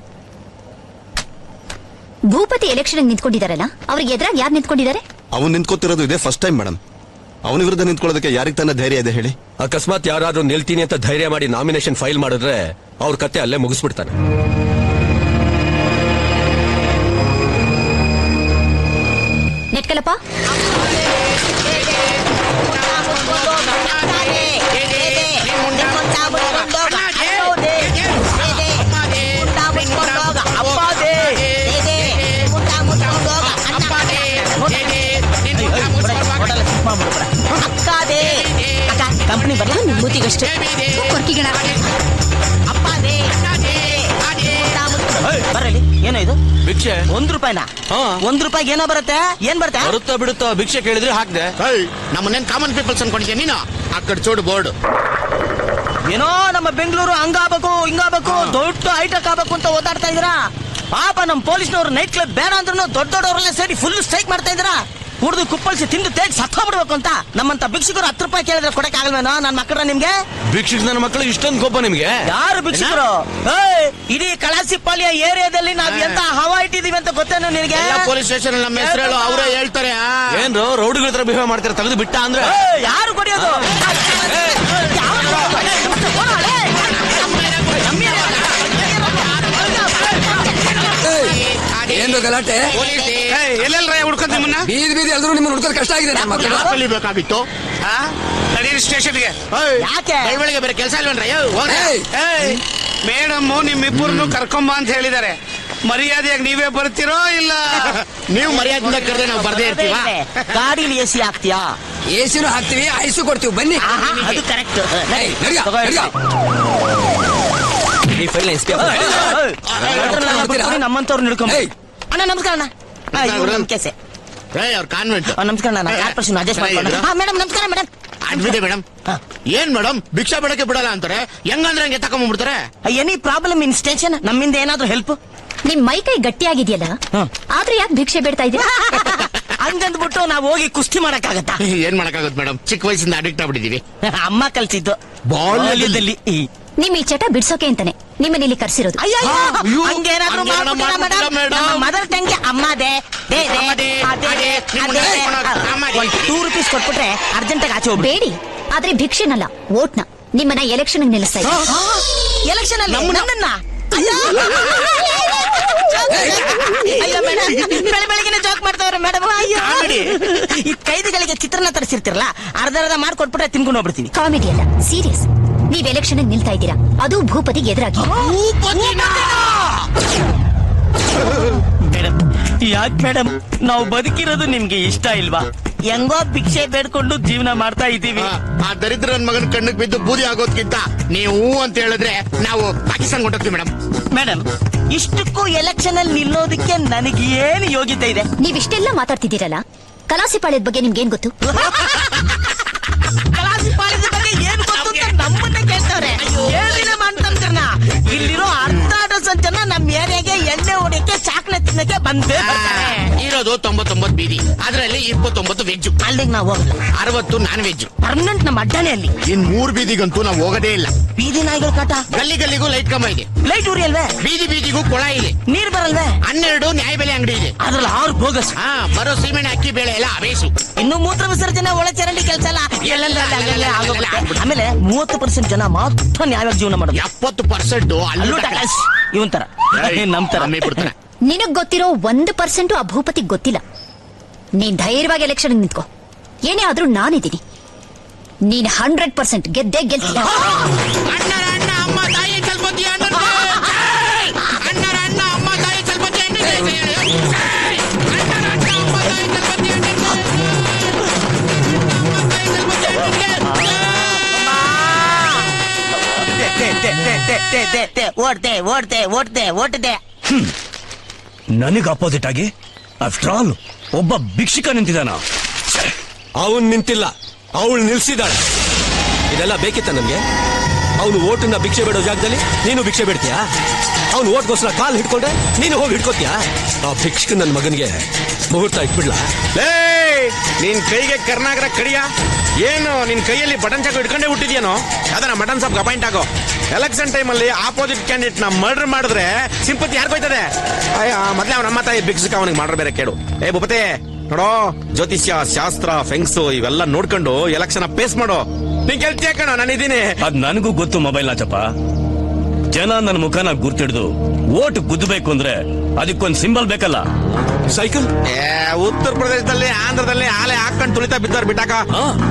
ಭೂಪತಿ ಎಲೆಕ್ಷನ್ ನಿಂತ್ಕೊಂಡಿದಾರಲ್ಲ, ಅವ್ರಿಗೆ ಎದುರಾಗಿ ಯಾರು ನಿಂತ್ಕೊಂಡಿದ್ದಾರೆ?
ಅವನು ನಿಂತ್ಕೋತಿರೋದು ಇದೇ ಫಸ್ಟ್ ಟೈಮ್ ಮೇಡಮ್. ಅವನ ವಿರುದ್ಧ ನಿಂತ್ಕೊಳ್ಳೋದಕ್ಕೆ ಯಾರಿಗೆ ತಾನೇ ಧೈರ್ಯ ಇದೆ ಹೇಳಿ?
ಅಕಸ್ಮಾತ್ ಯಾರಾದ್ರೂ ನಿಲ್ತೀನಿ ಅಂತ ಧೈರ್ಯ ಮಾಡಿ ನಾಮಿನೇಷನ್ ಫೈಲ್ ಮಾಡಿದ್ರೆ ಅವ್ರ ಕತೆ ಅಲ್ಲೇ ಮುಗಿಸ್ಬಿಡ್ತಾನೆ.
ನೆಟ್ಕಲಪ್ಪ,
ಕಂಪನಿ ಬರಲ್ಲ ಮೂತಿಗಷ್ಟೇ ಕೊರ್ಕಿಗಳ ಬರಲಿ. ಏನೋ ಇದು
ಭಿಕ್ಷೆ
₹1? ₹1 ಏನೋ ಬರುತ್ತೆ? ಏನ್ ಬರುತ್ತೆ?
ಬರುತ್ತಾ ಬಿಡುತ್ತಾ ಭಿಕ್ಷೆ ಕೇಳಿದ್ರೆ ಹಾಕ್ದೆ.
ನಮ್ಮನ್ನೇನ್ ಕಾಮನ್ ಪೀಪಲ್ಸ್ ಅನ್ಕೊಂಡಿದ್ಯಾ ನೀನು? ಆ ಕಡೆ ಚೋಡು ಬೋರ್ಡ್
ಏನೋ ನಮ್ಮ ಬೆಂಗಳೂರು ಹಂಗಾಗಬೇಕು ಹಿಂಗಾಗಬೇಕು ದೊಡ್ಡ ಹೈಟೆಕ್ ಆಗ್ಬೇಕು ಅಂತ ಓದಾಡ್ತಾ ಇದ್ದೀರಾ. ಪಾಪ ನಮ್ ಪೊಲೀಸ್ನವ್ರು ನೈಟ್ ಕ್ಲಬ್ ಬೇಡ ಅಂದ್ರೂ ದೊಡ್ಡವರೆಲ್ಲ ಸೇರಿ ಫುಲ್ ಸ್ಟ್ರೈಕ್ ಮಾಡ್ತಾ ಇದ್ದೀರಾ. ಕುಡಿದು ಕುಪ್ಪಳಿಸಿ ತಿಂದು ತೇಜ್ ಸತ್ತೋಗ್ಬಿಡ್ಬೇಕು ಅಂತ. ನಮ್ಮಂತ ಭಿಕ್ಷುಕರು ₹10 ಕೇಳಿದ್ರೆ ಕೊಡಕ್ ಆಗಲ್ವೇನೋ? ನನ್ ಮಕ್ಕಳ ನಿಮ್ಗೆ
ಭಿಕ್ಷುಕ್ ನನ್ನ ಮಕ್ಕಳು ಇಷ್ಟೊಂದು ಕೋಪ ನಿಮ್ಗೆ?
ಯಾರು ಭಿಕ್ಷುಕರು? ಇಡೀ ಕಳಸಿಪಾಳ್ಯ ಏರಿಯಾದಲ್ಲಿ ನಾವ್ ಎಂತ ಹವಾ ಇಟ್ಟಿದೀವಿ ಅಂತ ಗೊತ್ತೇನೋ ನಿನಗೆ?
ಪೊಲೀಸ್ ಸ್ಟೇಷನ್ ನಮ್ಮ ಹೆಸರು ಅವರೇ ಹೇಳ್ತಾರೆ.
ಏನ್ರು ರೌಡಿಗಳ ಹತ್ರ ಬಿಹೇವ್ ಮಾಡ್ತಾರೆ, ತೆಗೆದು ಬಿಟ್ಟ ಅಂದ್ರೆ
ಯಾರು ಕೊಡಿಯೋದು?
ಏನು ಗಲಾಟೆ?
ಎಲ್ಲೆಲ್ಲ ಹುಡ್ಕೊಂಡ್ ನಿಮ್ಮನ್ನ
ಬೀದಿ ಬೀದಿ ಎಲ್ರು ನಿಮ್ಮನ್ನ ಹುಡ್ಕೋದು ಕಷ್ಟ ಆಗಿದೆ. ನನ್ನ ಮಕ್ಕಳು
ಕಲಿಬೇಕಾಗಿತ್ತು. ನಡೀರಿ ಸ್ಟೇಷನ್ಗೆ.
ಯಾಕೆ?
ಬೆಳಗ್ಗೆ ಬೇರೆ ಕೆಲಸ ಇಲ್ವನ್ರ? ಮೇಡಮ್ ನಿಮ್ಮಿಬ್ಬರನ್ನು ಕರ್ಕೊಂಬ ಅಂತ ಹೇಳಿದ್ದಾರೆ. ಮರ್ಯಾದೆಯಾಗಿ ನೀವೇ ಬರ್ತೀರೋ ಇಲ್ಲ ನೀವು ಮರ್ಯಾದೆಯಿಂದ ಕರೆದ್ರೆ ನಾವು ಬರ್ದೇ ಇರ್ತೀವ?
ಗಾಡಿಲಿ ಎಸಿ ಹಾಕ್ತೀಯಾ?
ಎಸಿನೂ ಹಾಕ್ತಿವಿ, ಐಸು ಕೊಡ್ತೀವಿ, ಬನ್ನಿ.
ಅದು ಕರೆಕ್ಟ್.
ಈ ಫೈಲ್ ಎಸ್ ಪಿ
ನಮ್ಮಂತವ್ರು ನಿಡ್ಕೊಂಡ್ ಅಣ್ಣ ನಮಸ್ಕಾರ ಅಣ್ಣ. ನಮ್ ಕೆಸೆ
ಅವ್ರ ಕಾನ್ವೆಂಟ್.
ನಮಸ್ಕಾರ ಅಣ್ಣ. ಕಾರ್ಪೊರೇಷನ್ ಅಡ್ಜಸ್ಟ್ ಮಾಡ್ಕೊಂಡು. ಮೇಡಮ್ ನಮಸ್ಕಾರ ಮೇಡಮ್.
ಅಡ್ವಿದೆ ಮೇಡಮ್. ಏನ್ ಮೇಡಮ್ ಭಿಕ್ಷಾ ಬೇಡಕ್ಕೆ ಬಿಡಲ್ಲ ಅಂತಾರೆ, ಹೆಂಗಂದ್ರೆ ಹಂಗೆ ತಕೊಂಡ್ಬಿಡ್ತಾರೆ.
ಎನಿ ಪ್ರಾಬ್ಲಮ್ ಇನ್ ಸ್ಟೇಷನ್ ನಮ್ಮಿಂದ ಏನಾದ್ರೂ ಹೆಲ್ಪ್?
ನಿಮ್ ಮೈ ಕೈ ಗಟ್ಟಿಯಾಗಿದೆಯಲ್ಲ, ಆದ್ರೂ ಯಾಕೆ ಭಿಕ್ಷೆ ಬೇಡ್ತಾ ಇದ್ದೀರಾ?
ಹಂಗಂದ್ಬಿಟ್ಟು ನಾವ್ ಹೋಗಿ ಕುಸ್ತಿ ಮಾಡಕ್ಕಾಗತ್ತಾ?
ಏನ್ ಮಾಡಕ್ಕಾಗತ್ ಮೇಡಮ್, ಚಿಕ್ಕ ವಯಸ್ಸಿಂದ ಅಡಿಕ್ಟ್ ಆಗ್ಬಿಟ್ಟಿದೀವಿ.
ಅಮ್ಮ ಕಲ್ಸಿದ್ದು ಬಾಲ್ಯದಲ್ಲಿ.
ನಿಮ್ ಈ ಚಟ ಬಿಡ್ಸೋಕೆ ಅಂತಾನೆ ನಿಮ್ಮನ್ನ ಇಲ್ಲಿ ಕರ್ಸಿರೋದು.
ಹಂಗೇನಾದ್ರೂ ಮದರ್ ಟಂಗ್ ಅಮ್ಮದೇ ₹2 ಕೊಟ್ಬಿಟ್ರೆ ಅರ್ಜೆಂಟ್ ಆಗಿ ಆಚೆ ಹೋಗ್ಬೇಡಿ.
ಬೇಡಿ, ಆದ್ರೆ ಭಿಕ್ಷೆನಲ್ಲ, ವೋಟ್ನ. ನಿಮ್ಮನ್ನ ಎಲೆಕ್ಷನ್ ನಿಲ್ಲಿಸ್ತಾ ಇದ್ದಾರೆ.
ಎಲೆಕ್ಷನ್ ಅಲ್ಲಿ ನನ್ನನ್ನ ಅಯ್ಯೋ ಮೇಡಮ್, ಬೆಳಗ್ಗೆ ಜಾಕ್ ಮಾಡ್ತಾವ್ರೆ ಮೇಡಮ್. ಈ ಕೈದಿಗಳಿಗೆ ಚಿತ್ರಾನ್ನ ತರಿಸಿರ್ತಿರಲ್ಲ, ಅರ್ಧ ಮಾಡ್ಕೊಟ್ಬಿಟ್ರೆ ತಿನ್ಕೊಂಡು ಹೋಗ್ಬಿಡ್ತೀನಿ.
ಕಾಮಿಡಿ ಅಲ್ಲ, ಸೀರಿಯಸ್. ನೀವ್ ಎಲೆಕ್ಷನ್ ನಿಲ್ತಾ ಇದ್ದೀರಾ, ಅದು ಭೂಪತಿಗೆ ಎದುರಾಗಿ.
ಮೇಡಮ್ ಯಾಕೆ ಮೇಡಮ್, ನಾವು ಬದುಕಿರೋದು ನಿಮ್ಗೆ ಇಷ್ಟ ಇಲ್ವಾ? ಹೆಂಗೋ ಭಿಕ್ಷೆ ಬೇಡ್ಕೊಂಡು ಜೀವನ ಮಾಡ್ತಾ ಇದ್ದೀವಿ.
ಆ ದರಿದ್ರ ನನ್ ಮಗನ ಕಣ್ಣಿಗೆ ಬಿದ್ದು ಬೂದಿ ಆಗೋದ್ಕಿಂತ ನೀವು ಅಂತ ಹೇಳಿದ್ರೆ ನಾವು ಪಾಕಿಸ್ತಾನ ಹೊಂಟೋಗ್ತೀವಿ ಮೇಡಮ್.
ಮೇಡಮ್ ಇಷ್ಟಕ್ಕೂ ಎಲೆಕ್ಷನ್ ಅಲ್ಲಿ ನಿಲ್ಲೋದಕ್ಕೆ ನನಗೆ ಏನು ಯೋಗ್ಯತೆ ಇದೆ?
ನೀವಿಷ್ಟೆಲ್ಲ ಮಾತಾಡ್ತಿದ್ದೀರಲ್ಲ, ಕಲಾಸಿಪಾಳ್ಯದ ಬಗ್ಗೆ ನಿಮ್ಗೇನ್ ಗೊತ್ತು?
ಕಲಾಸಿಪಾಳ್ಯದ ಬಗ್ಗೆ ಏನ್ ಗೊತ್ತು ಅಂತ ನಮ್ಮನ್ನೇ ಕೇಳ್ತಾರೆ. ಏನಿದೆ ಮಾಡ್ತಂತ್ರನ ಇಲ್ಲಿರೋ ಅರ್ಧ ಡಜನ್ ಜನ ನಮ್ಮ ಏರಿಯಾಗೆ ಎಣ್ಣೆ ಹೊಡಿಯಕ್ಕೆ ಚಾಕ್ಲೇಟ್ ತಿನ್ನಕ್ಕೆ ಬಂದೇ ಬರ್ತಾರೆ.
ಇರೋದು 99 ಬೀದಿ, ಅದರಲ್ಲಿ 29 ವೆಜ್,
ಅಲ್ಲಿಗೆ ನಾವು ಹೋಗಲ್ಲ.
60 ನಾನ್ ವೆಜ್.
ಪರ್ಮನೆಂಟ್ ನಮ್ಮ ಅಡ್ಡಾನೆ ಅಲ್ಲಿ.
ಇನ್ 3 ಬೀದಿಗಂತೂ ನಾವು ಹೋಗೋದೇ ಇಲ್ಲ.
ಬೀದಿ ನಾಯಿಗಳ ಕಾಟ.
ಗಲ್ಲಿ ಗಲ್ಲಿಗೂ ಲೈಟ್ ಕಂಬ ಇದೆ,
ಲೈಟ್ ಉರಿ ಅಲ್ವೇ?
ಬೀದಿ ಬೀದಿಗೂ ಕೊಳ ಇದೆ,
ನೀರ್ ಬರಲ್ವೇ?
12 ನ್ಯಾಯಬೆಲೆ ಅಂಗಡಿ ಇದೆ,
ಅದ್ರಲ್ಲಿ 6 ಬೋಗಸ್.
ಬರೋ ಸೀಮೆಣ್ಣೆ ಅಕ್ಕಿ ಬೇಳೆ ಎಲ್ಲ ಅವೇಸು.
ಇನ್ನು ಮೂತ್ರ ವಿಸರ್ಜನೆ ಒಳ ಚರಂಡಿ ಕೆಲಸ ಎಲ್ಲ ಆಮೇಲೆ 30% ಜನ ಮಾತ್ರ ನ್ಯಾಯವಾಗಿ ಜೀವನ ಮಾಡೋದು.
70%
ಅಲ್ಲೂ ಇವನ್ ತರ ನಮ್ ತರ
ಬಿಡ್ತಾರೆ.
ನಿನಗ್ ಗೊತ್ತಿರೋ 1% ಆ ಭೂಪತಿಗ್ ಗೊತ್ತಿಲ್ಲ. ನೀನ್ ಧೈರ್ಯವಾಗಿ ಎಲೆಕ್ಷನ್ ನಿಂತ್ಕೋ, ಏನೇ ಆದ್ರೂ ನಾನಿದ್ದೀನಿ. ನೀನ್ 100% ಗೆದ್ದೇ ಗೆಲ್ತೀಯ.
ಅಣ್ಣರ ಅಣ್ಣ ಅಮ್ಮ ತಾಯಿ ಚಲ್ಪತಿ ಅಣ್ಣರ ಅಣ್ಣರ ಅಣ್ಣ ಅಮ್ಮ ತಾಯಿ ಚಲ್ಪತಿ ಅಣ್ಣರ ಅಣ್ಣರ ಅಣ್ಣ ಅಮ್ಮ ತಾಯಿ ಚಲ್ಪತಿ
ಓಡ್ದೆ ಓಡ್ದೆ ಓಡ್ದೆ ಓಡ್ದೆ.
ನನಗೆ ಅಪೋಸಿಟ್ ಆಗಿ ಆಫ್ಟರ್ ಆಲ್ ಒಬ್ಬ ಭಿಕ್ಷುಕ ನಿಂತಿದ್ದಾನ.
ಅವನ್ ನಿಂತಿಲ್ಲ, ಅವಳು ನಿಲ್ಸಿದಾಳೆ. ಇದೆಲ್ಲ ಬೇಕಿತ್ತ ನಮ್ಗೆ? ಅವನು ಓಟನ್ನ ಭಿಕ್ಷೆ ಬೇಡೋ ಜಾಗದಲ್ಲಿ ನೀನು ಭಿಕ್ಷೆ ಬಿಡ್ತೀಯಾ? ಅವನು ಓಟ್ಗೋಸ್ಕರ ಕಾಲ್ ಹಿಡ್ಕೊಂಡೆ ನೀನು ಹೋಗಿ ಹಿಡ್ಕೋತೀಯಾ? ಆ ಭಿಕ್ಷಕ ನನ್ನ ಮಗನಿಗೆ ಮುಹೂರ್ತ ಇಟ್ಬಿಡ್ಲಾ?
ನಿನ್ ಕೈಗೆ ಕರ್ನಾಗರ ಕಡಿಯ ಏನು? ನಿನ್ ಕೈಯಲ್ಲಿ ಬಟನ್ ಚಾಕು ಇಟ್ಕೊಂಡೇ ಹುಟ್ಟಿದ್ಯೇನೋ? ಅದನ್ನ ಮಟನ್ ಸಾಬ್ಗೆ ಅಪಾಯಿಂಟ್ ಆಗೋ. ಎಲೆಕ್ಷನ್ ಟೈಮ್ ಅಲ್ಲಿ ಆಪೋಸಿಟ್ ಕ್ಯಾಂಡಿಡೇಟ್ ನ ಮರ್ಡರ್ ಮಾಡಿದ್ರೆ ಸಿಂಪತಿ ಯಾರು ಹೋಯ್ತದೆ? ಮೊದ್ಲೇ ಅವನ ಅಮ್ಮ ತಾಯಿ ಭಿಕ್ಷಕ ಅವನಿಗೆ ಮಾಡ್ರ ಬೇರೆ ಕೇಳು. ಭೂಪತಿ ನೋಡೋ, ಜ್ಯೋತಿಷ್ಯ ಶಾಸ್ತ್ರ ಫೆಂಗ್ಸು ಇವೆಲ್ಲ ನೋಡ್ಕೊಂಡು ಎಲೆಕ್ಷನ್ ಪೇಸ್ ಮಾಡೋ. ನೀನ್ ಗೆಲ್ತೀಯ ಕಣ, ನಾನಿದ್ದೀನಿ.
ಅದ್ ನನಗೂ ಗೊತ್ತು ಮೊಬೈಲ್ ನಾಚಪ್ಪ. ಜನ ನನ್ನ ಮುಖನ ಗುರ್ತಿಡ್ದು ಓಟ್ ಗುದ್ದಬೇಕು ಅಂದ್ರೆ ಅದಕ್ಕೊಂದ್ ಸಿಂಬಲ್ ಬೇಕಲ್ಲ.
ಸೈಕಲ್
ಉತ್ತರ ಪ್ರದೇಶದಲ್ಲಿ ಆಂಧ್ರದಲ್ಲಿ ಆಲೆ ಹಾಕೊಂಡ್ ತುಳಿತಾ ಬಿದ್ದಾರ ಬಿಟ್ಟಾಕ.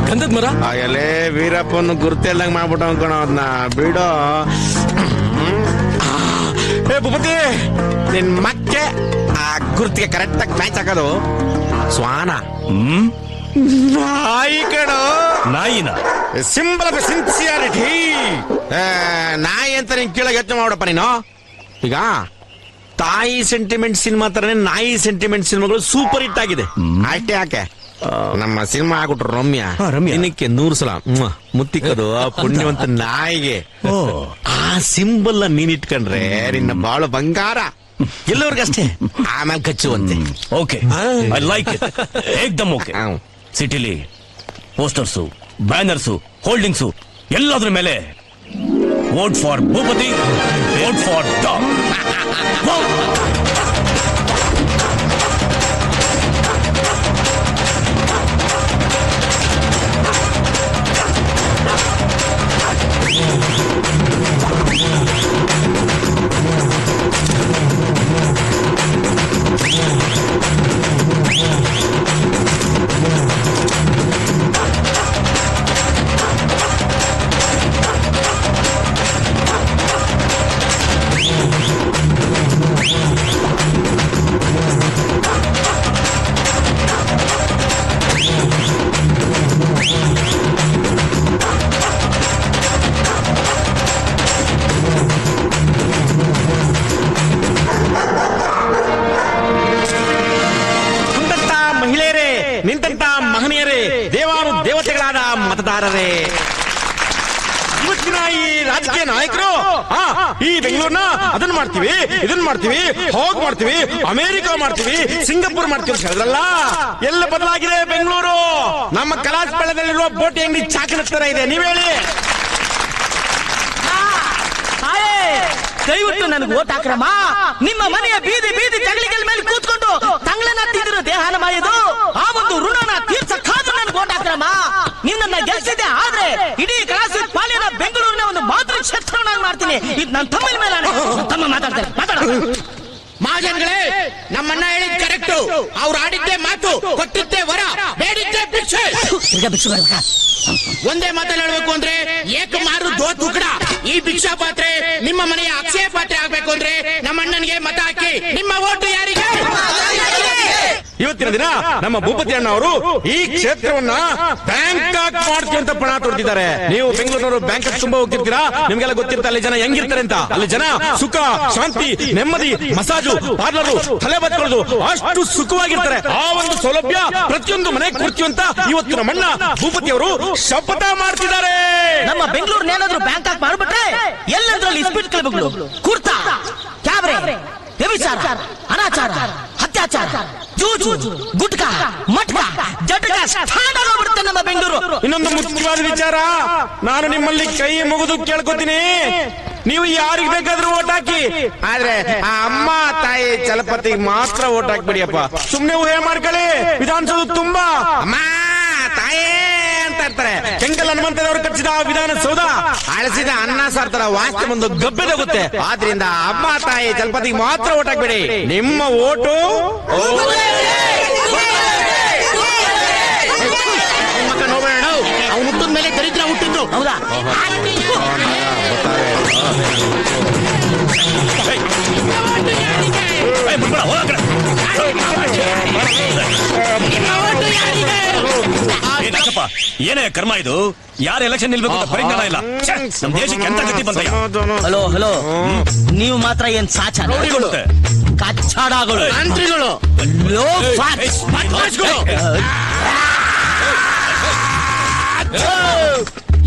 ಗಂಧದ ಮರ
ಎಲೆ ವೀರಪ್ಪನ ಗುರ್ತಿಲ್ದಂಗ್ ಮಾಡ್ಬಿಟ್ಟ ಅನ್ಕೋಣ ಅದನ್ನ ಬಿಡೋ. ಭೂಪತಿ ನಿನ್ ಮಕ್ಕೆ ಆ ಗುರ್ತಿಗೆ ಕರೆಕ್ಟ್ ಆಗಿ ಮ್ಯಾಚ್ ಹಾಕೋದು ಶ್ವಾನ. ನಾಯಿ ಕಣೋ.
ನಾಯಿನ
ಸಿಂಬಲ್ ಆಫ್ ಸಿನ್ಸಿಯಾರಿಟಿ. ನಾಯಿ ಅಂತ ನೀನ್ ಕೀಳಾಗ ಯೋಚನೆ ಮಾಡಪ್ಪ ನೀನು. ಈಗ ತಾಯಿ ಸೆಂಟಿಮೆಂಟ್ ಸಿನಿಮಾ ತರನೇ ನಾಯಿ ಸೆಂಟಿಮೆಂಟ್ ಸಿನಿಮಾಗಳು ಸೂಪರ್ ಹಿಟ್ ಆಗಿದೆ. ಅಷ್ಟೇ ಯಾಕೆ ನಮ್ಮ ಸಿನಿಮಾ ಆಗ್ಬಿಟ್ರು ರಮ್ಯ. ದಿನಕ್ಕೆ 100 ಸಲ ಮುತ್ತಿಕ್ಕದು ಆ ಪುಣ್ಯವಂತ ನಾಯಿಗೆ. ಆ ಸಿಂಬಲ್ ನೀನ್ ಇಟ್ಕೊಂಡ್ರೆ ನಿನ್ನ ಬಾಳ ಬಂಗಾರ. ಎಲ್ಲರಿಗಷ್ಟೇ, ಆಮೇಲೆ ಕಚ್ಚುವಂತೆ.
Okay, I like it. ಏಕ್ದಮ್ ಓಕೆ. ಸಿಟಿಲಿ ಪೋಸ್ಟರ್ಸು, ಬ್ಯಾನರ್ಸು, ಹೋಲ್ಡಿಂಗ್ಸು ಎಲ್ಲದ್ರ ಮೇಲೆ vote for Bhupathi, vote for dog.
ನಿಂತ ಮಹನೀಯರೇ, ದೇವಾನು ದೇವತೆಗಳಾದ ಮತದಾರರೇ, ಇವತ್ತಿನ ಈ ರಾಜಕೀಯ ನಾಯಕರು ಈ ಬೆಂಗಳೂರ್ನ ಅದನ್ನ ಮಾಡ್ತೀವಿ, ಇದನ್ನ ಮಾಡ್ತೀವಿ, ಹೋಗ್ ಮಾಡ್ತೀವಿ, ಅಮೆರಿಕ ಮಾಡ್ತೀವಿ, ಸಿಂಗಾಪುರ್ ಮಾಡ್ತೀವಿ ಅಂತ ಹೇಳಿದ್ರಲ್ಲ. ಎಲ್ಲ ಬದಲಾಗಿದೆ ಬೆಂಗಳೂರು. ನಮ್ಮ ಕಲಾಸ್ಪಳ್ಳದಲ್ಲಿರುವ ಬೋಟಿ ಅಂಗಡಿ ಚಾಕನ ತರ ಇದೆ. ನೀವ್ ಹೇಳಿ.
ದಯವಿಟ್ಟು ನನಗೆ ಓಟ್ ಹಾಕ್ರಮ್ಮ. ನಿಮ್ಮ ಮನೆಯ ಬೀದಿ ಬೀದಿ ಜಗಳಿಗಳ ಮೇಲೆ ಕೂತ್ಕೊಂಡು ತಂಗಳನ್ನ ತಿಂದಿರೋ ದೇಹನ ಮಾಯೋದು ಆ ಒಂದು ಋಣನ ತೀರ್ಸಕ್ಕಾದ್ರೂ ನನಗೆ ಓಟ್ ಹಾಕ್ರಮ್ಮ. ನೀವು ನನ್ನ ಗೆಲ್ಸಿದ್ದೆ ಆದ್ರೆ ಇಡೀ ಕಲಾಸಿ ಪಾಲಿನ ಬೆಂಗಳೂರಿನ ಒಂದು ಮಾತೃ ಕ್ಷೇತ್ರವನ್ನಾಗಿ ಮಾಡ್ತೀನಿ. ಇದು ನನ್ನ ತಮ್ಮನ ಮೇಲೆ ತಮ್ಮ ಮಾತಾಡ್ತಾರೆ.
ಮಹಾಜನ್ಗಳೇ, ನಮ್ಮನ್ನ ಹೇಳಿದ್ ಕರೆಕ್ಟ್. ಅವ್ರು ಆಡಿದ್ದೆ ಮಾತು, ಕೊಟ್ಟಿದ್ದೆ ವರ, ಬೇಡಿದ್ದೆ ಭಿಕ್ಷೆ. ಒಂದೇ ಮಾತಲ್ಲಿ ಹೇಳ್ಬೇಕು ಅಂದ್ರೆ ಏಕ ಮಾರು ದೋ ತುಕಡ. ಈ ಭಿಕ್ಷಾ ಪಾತ್ರೆ ನಿಮ್ಮ ಮನೆಯ ಅಕ್ಷಯ ಪಾತ್ರೆ ಆಗ್ಬೇಕು ಅಂದ್ರೆ ನಮ್ಮ ಅಣ್ಣನಿಗೆ ಮತ ಹಾಕಿ. ನಿಮ್ಮ ಓಟು ಯಾರಿಗೆ?
ಇವತ್ತಿನ ದಿನ ನಮ್ಮ ಭೂಪತಿ ಅಣ್ಣ ಅವರು ಈ ಕ್ಷೇತ್ರವನ್ನ ಬ್ಯಾಂಕಾಕ್ ಮಾಡ್ತೀವಿ ಅಂತ ಪಣ ತೊಡ್ತಿದ್ದಾರೆ. ನೀವು ಬೆಂಗಳೂರಿನವರು ಬ್ಯಾಂಕಾಕ್ ತುಂಬಾ ಹೋಗ್ತಿರ್ತೀರಾ, ನಿಮ್ಗೆಲ್ಲ ಗೊತ್ತಿರುತ್ತೆ ಅಲ್ಲಿ ಜನ ಹೆಂಗಿರ್ತಾರೆ ಅಂತ. ಅಲ್ಲಿ ಜನ ಸುಖ, ಶಾಂತಿ, ನೆಮ್ಮದಿ, ಮಸಾಜು, ಪಾರ್ಲರು, ತಲೆ ಬತ್ಕೊಳ್ಳೋದು ಅಷ್ಟು ಸುಖವಾಗಿರ್ತಾರೆ. ಆ ಒಂದು ಸೌಲಭ್ಯ ಪ್ರತಿಯೊಂದು ಮನೆಗೆ ಕೊಡ್ತೀವಿ ಅಂತ ಇವತ್ತು ನಮ್ಮಣ್ಣ ಭೂಪತಿ ಅವರು ಶಪಥ ಮಾಡ್ತಿದ್ದಾರೆ.
ನಮ್ಮ ಬೆಂಗಳೂರಿನ ಏನಾದ್ರು ಬ್ಯಾಂಕಾಕ್ ಮಾಡ್ಬಿಟ್ರೆ ಎಲ್ಲದ್ರಲ್ಲಿ ಸ್ಪೀಡ್ ಕ್ಲಬ್ಗಳು, ಕುರ್ತಾ, ಕ್ಯಾಬ್ರೆ, ವ್ಯಭಿಚಾರ, ಅನಾಚಾರ, ಹತ್ಯೆ ಅತ್ಯಾಚಾರ, ಜೂಜು, ಗುಟ್ಕ, ಮಟ್ಕ, ಜಟ್ಕ ಸ್ಟಾರ್ಟ್ ಆಗೋಗ್ಬಿಡುತ್ತೆ ನಮ್ಮ ಬೆಂಗಳೂರು.
ಇನ್ನೊಂದು ಮುಖ್ಯವಾದ ವಿಚಾರ, ನಾನು ನಿಮ್ಮಲ್ಲಿ ಕೈ ಮುಗಿದು ಕೇಳ್ಕೊತೀನಿ, ನೀವು ಯಾರಿಗ್ ಬೇಕಾದ್ರೂ ಓಟ್ ಹಾಕಿ, ಆದ್ರೆ ಆ ಅಮ್ಮ ತಾಯಿ ಚಲಪತಿಗೆ ಮಾತ್ರ ಓಟ್ ಹಾಕ್ಬಿಡಿಯಪ್ಪ. ಸುಮ್ನೆ ಊಹೆ ಮಾಡ್ಕೊಳ್ಳಿ, ವಿಧಾನಸೌಧ ತುಂಬಾ ಅಮ್ಮ ತಾಯೇ ಅಂತ ಇರ್ತಾರೆ. ಕೆಂಗಲ್ ಹನುಮಂತನವರು ಕಟ್ಟಿಸಿದ ವಿಧಾನಸೌಧ ಅಳಸಿದ ಅನ್ನ ಸಾರ್ತರ ವಾಸ್ತು ಬಂದು ಗಬ್ಬೆದೋಗುತ್ತೆ. ಆದ್ರಿಂದ ಅಮ್ಮ ತಾಯಿ ಚಲಪತಿಗೆ ಮಾತ್ರ ಓಟ್ ಹಾಕ್ಬಿಡಿ. ನಿಮ್ಮ ಓಟು ಮಕ್ಕ ನೋಡೋಣ, ಅವ್ನು ಹುಟ್ಟಿದ ಮೇಲೆ ದರಿದ್ರ ಹುಟ್ಟಿದ್ದು.
ಹೌದಾ?
ಏನೇ ಕರ್ಮ ಇದು? ಯಾರು ಎಲೆಕ್ಷನ್ ನಿಲ್ಬೇಕು ಅಂತ ಪರಿಜ್ಞಾನ ಇಲ್ಲ. ಛೆ, ನಮ್ ದೇಶಕ್ಕೆ ಎಂತ ಗತಿ ಬಂದಯ್ಯ.
ಹಲೋ ಹಲೋ, ನೀವು ಮಾತ್ರ ಏನ್ ಸಾಚ ಕಚ್ಚಾಡಗಳು,
ಮಂತ್ರಿಗಳು,
ಲೋ ಫ್ಯಾಕ್ಸ್,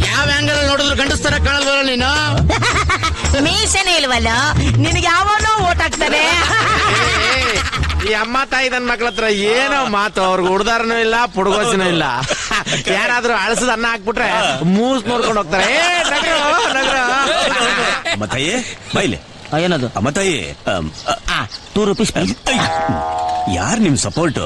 ಯಾವ ಆಂಗಲ್ ನೋಡಿದ್ರು ಗಂಡಸ್ತರ ಕಾಣಲ್ವಲ್ಲ ನೀನು?
ಮೀಸನೇ ಇಲ್ವಲ್ಲ ನಿನಗೆ, ಯಾವನೋ ಓಟ್ ಹಾಕ್ತಾನೆ.
ಈ ಅಮ್ಮ ತಾಯಿ ನನ್ ಮಕ್ಳ ಹತ್ರ ಏನೋ ಮಾತು, ಅವ್ರಿಗೆ ಹುಡ್ದಾರನೂ ಇಲ್ಲ ಪುಡ್ಗೋಸಿನೂ ಇಲ್ಲ. ಯಾರಾದ್ರೂ ಅಳಸದ ಅನ್ನ ಹಾಕ್ಬಿಟ್ರೆ ಮೂಸ್ ನೋಡ್ಕೊಂಡು ಹೋಗ್ತಾರೆ.
ಅಮ್ಮ ತಾಯಿ ಬೈಲೆ.
ಏನದು?
ಅಮ್ಮ ತಾಯಿ,
₹2
ಯಾರು ನಿಮ್ ಸಪೋರ್ಟ್?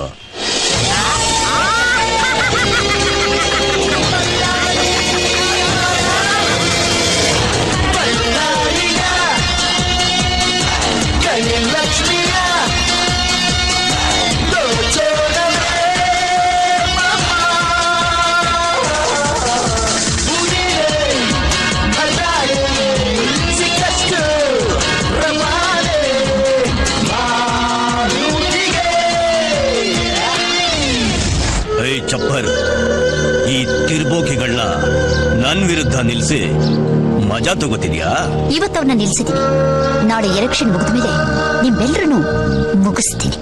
ಚಪ್ಪರ್, ಈ ತಿರ್ಬೋಕಿಗಳನ್ನ ನನ್ ವಿರುದ್ಧ ನಿಲ್ಸಿ ಮಜಾ ತಗೋತಿದ್ಯಾ?
ಇವತ್ತವ್ರನ್ನ ನಿಲ್ಸಿದೀನಿ, ನಾಳೆ ಎಲೆಕ್ಷನ್ ಮುಗಿದ್ಮೇಲೆ ನಿಮ್ಮೆಲ್ಲರನ್ನು ಮುಗಿಸ್ತೀನಿ.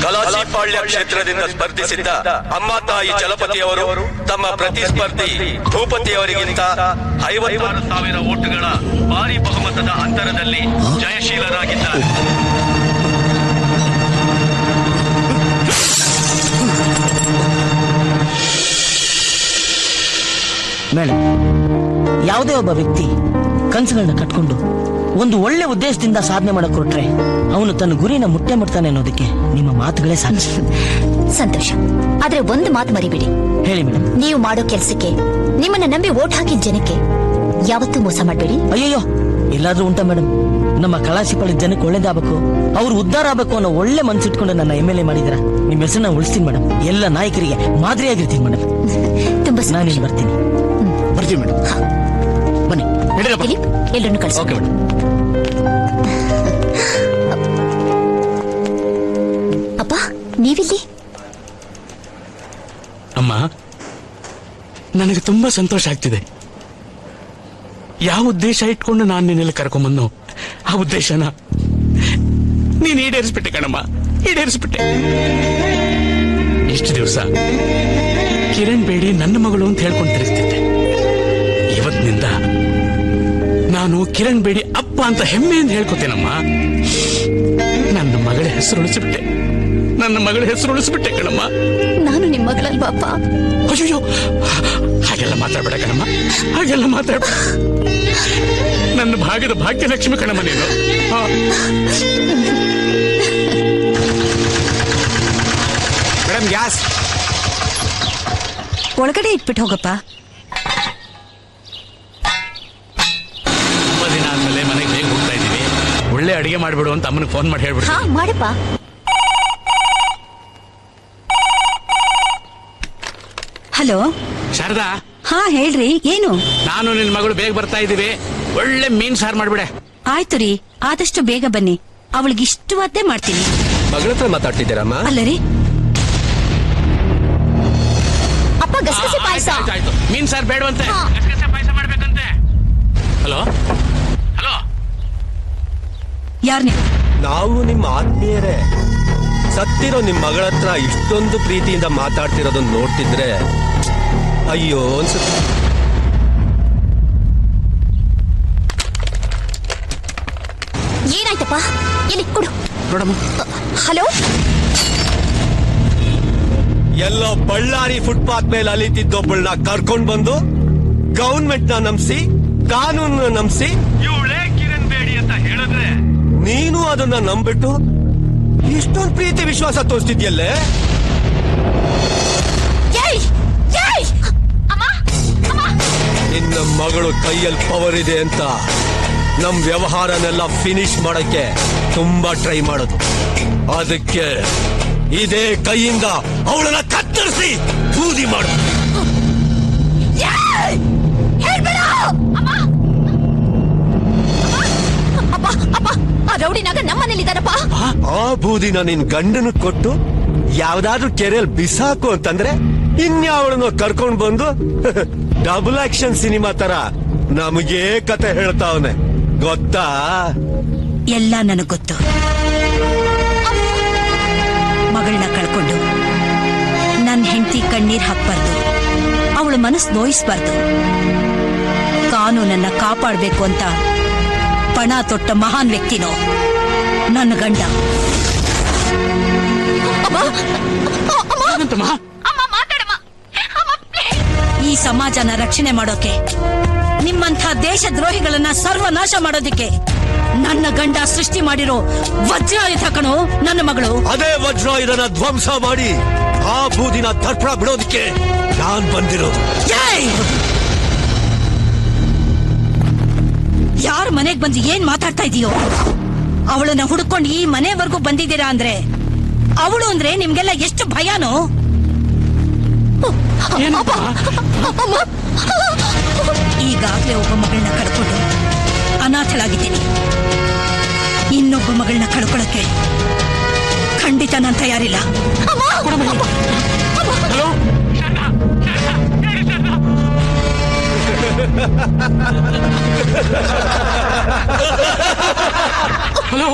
ಕಲಾಸಿಪಾಳ್ಯ ಕ್ಷೇತ್ರದಿಂದ ಸ್ಪರ್ಧಿಸಿದ್ದ ಅಮ್ಮ ತಾಯಿ ಚಲಪತಿಯವರು ತಮ್ಮ ಪ್ರತಿಸ್ಪರ್ಧಿ ಭೂಪತಿಯವರಿಗಿಂತ 56,000 ಓಟುಗಳ ಭಾರಿ ಬಹುಮತದ ಅಂತರದಲ್ಲಿ ಜಯಶೀಲರಾಗಿದ್ದಾರೆ.
ಮೇಡಮ್, ಯಾವುದೇ ಒಬ್ಬ ವ್ಯಕ್ತಿ ಕನಸುಗಳನ್ನ ಕಟ್ಕೊಂಡು ಒಂದು ಒಳ್ಳೆ ಉದ್ದೇಶದಿಂದ ಸಾಧನೆ ಮಾಡಕ್ ಹೊರಟ್ರೆ ಅವನು ತನ್ನ ಗುರಿನ ಮುಟ್ಟೆ ಮುಟ್ತಾನೆ ಅನ್ನೋದಕ್ಕೆ ನಿಮ್ಮ ಮಾತುಗಳೇ ಸಾಕ್ಷಿ.
ಸಂತೋಷ, ಆದ್ರೆ ಒಂದು ಮಾತು ಮರಿಬೇಡಿ.
ಹೇಳಿ ಮೇಡಮ್.
ನೀವು ಮಾಡೋ ಕೆಲ್ಸಕ್ಕೆ, ನಿಮ್ಮನ್ನ ನಂಬಿ ವೋಟ್ ಹಾಕಿದ ಜನಕ್ಕೆ ಯಾವತ್ತೂ ಮೋಸ ಮಾಡಬೇಡಿ.
ಅಯ್ಯಯ್ಯೋ, ಎಲ್ಲಾದ್ರೂ ಉಂಟಾ ಮೇಡಮ್? ನಮ್ಮ ಕಲಾಸಿಪಾಳ್ಯ ಜನಕ್ಕೆ ಒಳ್ಳೇದಾಗಬೇಕು, ಅವ್ರು ಉದ್ಧಾರ ಆಗ್ಬೇಕು ಅನ್ನೋ ಒಳ್ಳೆ ಮನ್ಸಿಟ್ಕೊಂಡು ನನ್ನ MLA ಮಾಡಿದ್ರ. ನಿಮ್ಮ ಹೆಸರನ್ನ ಉಳಿಸ್ತೀನಿ ಮೇಡಮ್, ಎಲ್ಲ ನಾಯಕರಿಗೆ ಮಾದರಿಯಾಗಿರ್ತೀನಿ ಮೇಡಮ್.
ತುಂಬಾ
ನಾನಿಲ್ಲಿ ಬರ್ತೀನಿ.
ಬರ್ತೀವಿ ಮೇಡಮ್, ಬನ್ನಿ.
ದಿಲೀಪ್, ಎಲ್ಲರನ್ನು ಕಳಿಸಿ. ಅಪ್ಪ, ನೀವಿಲ್ಲಿ?
ಅಮ್ಮ, ನನಗೆ ತುಂಬಾ ಸಂತೋಷ ಆಗ್ತಿದೆ. ಯಾವ ಉದ್ದೇಶ ಇಟ್ಕೊಂಡು ನಾನು ನಿನ್ನೆಲ್ಲ ಕರ್ಕೊಂಬಂದು ಆ ಉದ್ದೇಶನ ನೀನ್ ಈಡೇರಿಸ್ಬಿಟ್ಟೆ ಕಣಮ್ಮ, ಈಡೇರಿಸ್ಬಿಟ್ಟೆ. ಇಷ್ಟು ದಿವಸ ಕಿರಣ್ ಬೇಡಿ ನನ್ನ ಮಗಳು ಅಂತ ಹೇಳ್ಕೊಂಡು ತಿರುಗ್ತಿದ್ದೆ. ಇವತ್ತಿನಿಂದ ನಾನು ಕಿರಣ್ ಬೇಡಿ ಅಪ್ಪ ಅಂತ ಹೆಮ್ಮೆಯಿಂದ ಹೇಳ್ಕೊತೇನಮ್ಮ. ನನ್ನ ಮಗಳ ಹೆಸರು ಉಳಿಸಿಬಿಟ್ಟೆ, ನನ್ನ ಮಗಳ ಹೆಸರು ಉಳಿಸಿಬಿಟ್ಟೆ ಕಣಮ್ಮ.
ನಾನು ನಿಮ್ಮ ಮಗಳಲ್ವಾ ಅಪ್ಪ?
ಅಯ್ಯೋ, ಹಾಗೆಲ್ಲ ಮಾತಾಡ್ಬೇಡ ಕಣಮ್ಮ, ಹಾಗೆಲ್ಲ ಮಾತಾಡ್ಬೇಡ. ನನ್ನ ಭಾಗದ ಭಾಗ್ಯಲಕ್ಷ್ಮಿ ಕಣಮ್ಮ ನೀನು.
ಮೇಡಮ್, ಗ್ಯಾಸ್
ಒಳಗಡೆ ಇಟ್ಬಿಟ್ಟು ಹೋಗಪ್ಪ.
ತುಂಬಾ ದಿನ ಆದ್ಮೇಲೆ ಮನೆಗೆ ಬೇಗ ಹೋಗ್ತಾ ಇದೀವಿ. ಒಳ್ಳೆ ಅಡಿಗೆ ಮಾಡ್ಬಿಡು ಅಂತ ಅಮ್ಮನಿಗೆ ಫೋನ್ ಮಾಡಿ ಹೇಳ್ಬಿಡು.
ಹಾ, ಮಾಡಪ್ಪ.
ಹಲೋ
ಶಾರದಾ.
ಹಾ ಹೇಳ್ರಿ, ಏನು?
ನಾನು ನಿನ್ ಮಗಳು ಬೇಗ ಬರ್ತಾ ಇದೀವಿ, ಒಳ್ಳೆ ಮೀನ್ ಸಾರು ಮಾಡ್ಬಿಡೆ.
ಆಯ್ತು ರೀ, ಆದಷ್ಟು ಬೇಗ ಬನ್ನಿ, ಅವಳಿಗೆ ಇಷ್ಟವಾದ್ದೇ ಮಾಡ್ತೀನಿ.
ಮಗಳ ಹತ್ರ ಮಾತಾಡ್ತಿದ್ದೀರಮ್ಮ?
ಅಲ್ಲ ರೀ,
ಅಪ್ಪ ಗಸಗಸೆ ಪಾಯಸ.
ಆಯ್ತು, ಮೀನ್ ಸಾರು ಬೇಡವಂತೆ,
ಹಾ.
ಗಸಗಸೆ ಪಾಯಸ ಮಾಡ್ಬೇಕು.
ಯಾರ್ ನೀವು?
ನಾವು ನಿಮ್ಮ ಆತ್ಮೀಯರೇ. ಸತ್ತಿರೋ ನಿಮ್ ಮಗಳ ಹತ್ರ ಇಷ್ಟೊಂದು ಪ್ರೀತಿಯಿಂದ ಮಾತಾಡ್ತಿರೋದನ್ನ ನೋಡ್ತಿದ್ರೆ ಅಯ್ಯೋ ಅನ್ಸುತ್ತೆ.
ಏನಾಯ್ತಪ್ಪ? ಎಲ್ಲಿ ಕೊಡು.
ನೋಡಮ್ಮ.
ಹಲೋ,
ಎಲ್ಲೋ ಬಳ್ಳಾರಿ ಫುಟ್ಪಾತ್ ಮೇಲೆ ಅಲಿತಿದ್ದೊಬ್ಬಳನ್ನ ಕರ್ಕೊಂಡ್ ಬಂದು ಗವರ್ಮೆಂಟ್ ನ ನಂಬಿಸಿ ಕಾನೂನನ್ನ ನಂಬಿಸಿ ಇವಳೇ ಕಿರಣ್ ಬೇಡಿ ಅಂತ ಹೇಳಿದ್ರೆ ನೀನು ಅದನ್ನ ನಂಬಿಟ್ಟು ಇಷ್ಟೊಂದು ಪ್ರೀತಿ ವಿಶ್ವಾಸ ತೋರಿಸ್ತಿದ್ಯಲ್ಲೇ. ನಿನ್ನ ಮಗಳು ಕೈಯಲ್ಲಿ ಪವರ್ ಇದೆ ಅಂತ ನಮ್ ವ್ಯವಹಾರನೆಲ್ಲ ಫಿನಿಶ್ ಮಾಡಕ್ಕೆ ತುಂಬಾ ಟ್ರೈ ಮಾಡೋದು. ಅದಕ್ಕೆ ಇದೇ ಕೈಯಿಂದ ಅವಳನ್ನ ಕತ್ತರಿಸಿ ಬೂದಿ ಮಾಡು.
ಆ ರೌಡಿನಾಗ ನಮ್ಮನೇಲಿದ್ದಾರಪ್ಪ.
ಆ ಬೂದಿನ ನಿನ್ ಗಂಡನ ಕೊಟ್ಟು ಯಾವ್ದಾದ್ರೂ ಕೆರೆಯಲ್ಲಿ ಬಿಸಾಕು ಅಂತಂದ್ರೆ ಇನ್ಯಾವಳನ್ನು ಕರ್ಕೊಂಡ್ ಬಂದು ಡಬಲ್ ಆಕ್ಷನ್ ಸಿನಿಮಾ ತರ ನಮಗೆ ಕತೆ ಹೇಳ್ತಾವನೆ, ಗೊತ್ತಾ?
ಎಲ್ಲ ನನಗ್ ಗೊತ್ತು. ಮಗಳನ್ನ ಕಳ್ಕೊಂಡು ನನ್ನ ಹೆಂಡತಿ ಕಣ್ಣೀರ್ ಹಾಕ್ಬಾರ್ದು, ಅವಳ ಮನಸ್ಸು ನೋಯಿಸ್ಬಾರ್ದು. ಕಾನೂನನ್ನ ಕಾಪಾಡಬೇಕು ಅಂತ ಪಣ ತೊಟ್ಟ ಮಹಾನ್ ವ್ಯಕ್ತಿನೋ ನನ್ನ ಗಂಡ. ಈ ಸಮಾಜನ ರಕ್ಷಣೆ ಮಾಡೋಕೆ, ನಿಮ್ಮಂಥ ದೇಶದ್ರೋಹಿಗಳನ್ನ ಸರ್ವನಾಶ ಮಾಡೋದಿಕ್ಕೆ ನನ್ನ ಗಂಡ ಸೃಷ್ಟಿ ಮಾಡಿರೋ ವಜ್ರಾಯುಧ ಕಣೋ ನನ್ನ ಮಗಳು.
ಅದೇ ವಜ್ರಾಯುಧನ ಧ್ವಂಸ ಮಾಡಿ ಆ ಬೂದಿನ ತರ್ಪಣ ಬಿಡೋದಕ್ಕೆ ನಾನ್ ಬಂದಿರೋದು.
ಯಾರ ಮನೆಗ್ ಬಂದು ಏನ್ ಮಾತಾಡ್ತಾ ಇದೀಯೋ? ಅವಳನ್ನ ಹುಡ್ಕೊಂಡು ಈ ಮನೆವರೆಗೂ ಬಂದಿದ್ದೀರಾ ಅಂದ್ರೆ ಅವಳು ಅಂದ್ರೆ ನಿಮ್ಗೆಲ್ಲ ಎಷ್ಟು ಭಯನೋ? ಈಗಾಗ್ಲೇ ಒಬ್ಬ ಮಗಳನ್ನ ಕಳ್ಕೊಂಡು ಅನಾಥಳಾಗಿದ್ದೀನಿ. ಇನ್ನೊಬ್ಬ ಮಗಳನ್ನ ಕಳ್ಕೊಳಕ್ಕೆ ಖಂಡಿತ ನಾನು ತಯಾರಿಲ್ಲ.
ಹಲೋ,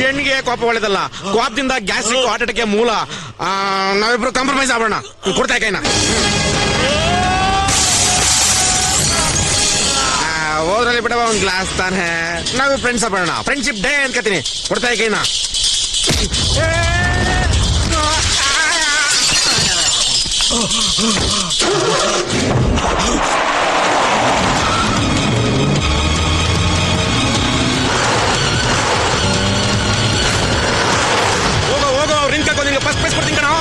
ಹೆಣ್ಣಿಗೆ ಕೋಪ ಒಳ್ಳೇದಲ್ಲ. ಕೋಪದಿಂದ ಗ್ಯಾಸ್ಟ್ರಿಕ್ ಹಾರ್ಟ್ ಅಟ್ಯಾಕ್ ಮೂಲ. ನಾವಿಬ್ರು ಕಾಂಪ್ರಮೈಸ್ ಆಗೋಣ. ಕೊಡ್ತಾ ಕೈನ ಹೋದ್ರಲ್ಲಿ ಬಿಡವ ಒಂದ್ ಗ್ಲಾಸ್ ತಾನೆ. ನಾವೇ ಫ್ರೆಂಡ್ಸ್ ಆಗೋಣ. ಫ್ರೆಂಡ್ಶಿಪ್ ಡೇ ಅನ್ಕತೀನಿ. ಕೊಡ್ತಾ ಕೈನ. ಹೋಗೋ ರಿಂಗ್ ಹಾಕೋ. ನಿಂಗೆ ಫಸ್ಟ್ ಪ್ರೈಸ್ ಕೊಡ್ತೀನಿ ಕಣೋ.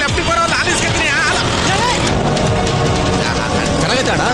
ಲೆಫ್ಟ್ ಬರೋ ಆಲಿಸ್ಕೊತೀನಿ. ಚೆನ್ನಾಗೈತೆ ಅಣ್ಣ.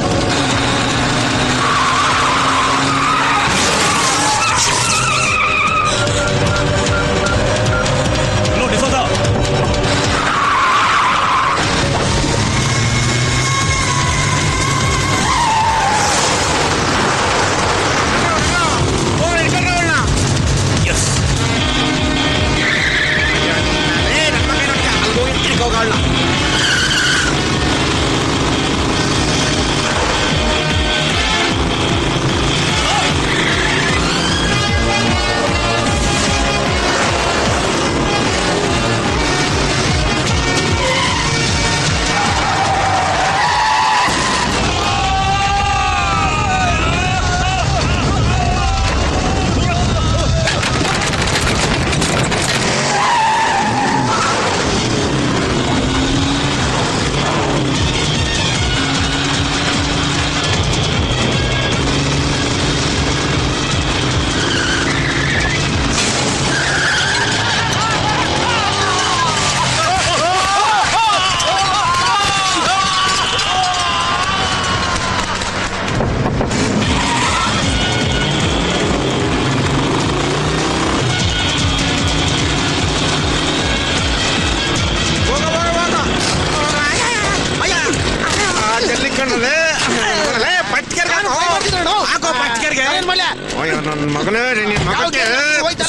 ನನ್ನ ಮಗನೇ ನಿನ್ನ ಮಗಕ್ಕೆ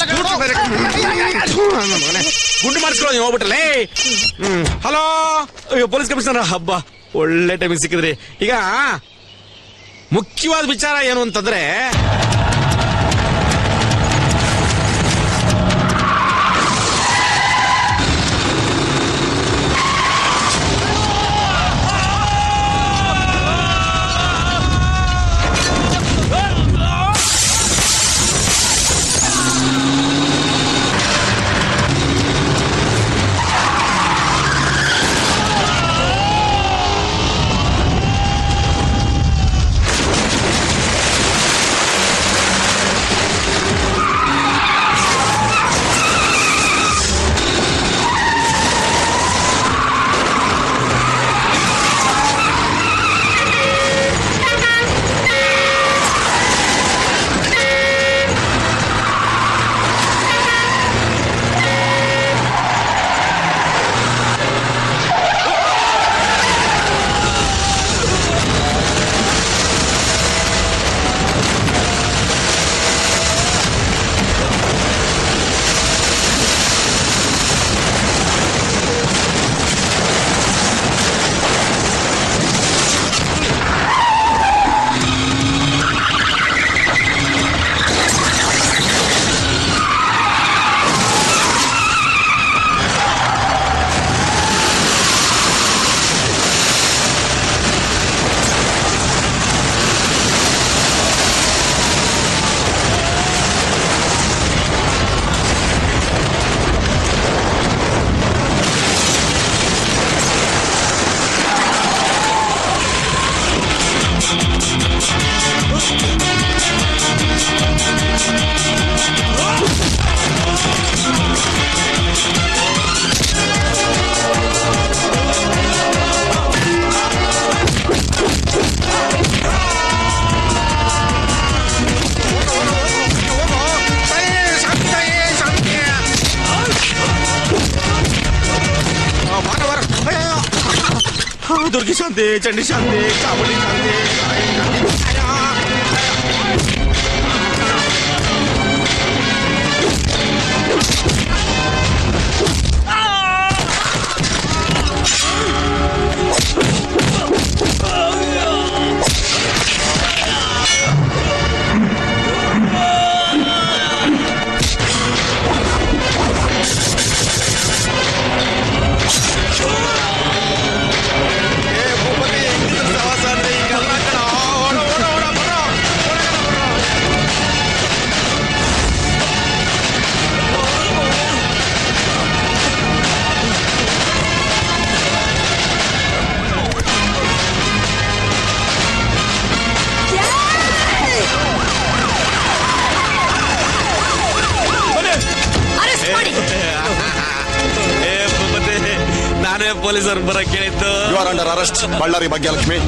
ಸ್ಕೂಟಿ ಬೇರೆ. ನನ್ನ ಮಗನೇ ಗುಂಡು ಮಾಡಿಸ್ಕೊಳ್ಳೋ ನೀವು ಹೋಗ್ಬಿಟ್ಟಲ್ಲೇ. ಹಲೋ, ಅಯ್ಯೋ ಪೊಲೀಸ್ ಕಮಿಷನರ್, ಹಬ್ಬ ಒಳ್ಳೆ ಟೈಮಿಗೆ ಸಿಕ್ಕಿದ್ರಿ. ಈಗ ಮುಖ್ಯವಾದ ವಿಚಾರ ಏನು ಅಂತಂದ್ರೆ, ದುರ್ಗಿ ಶಾಂತಿ, ಚಂಡಿ ಶಾಂತಿ, ಚಾಮುಂಡಿ ಶಾಂತಿ. ನಾನೇ ಪೊಲೀಸರು ಬರಕ್ ಕೇಳಿದ್ದು.
You are under arrest, Ballari Bhagyalakshmi.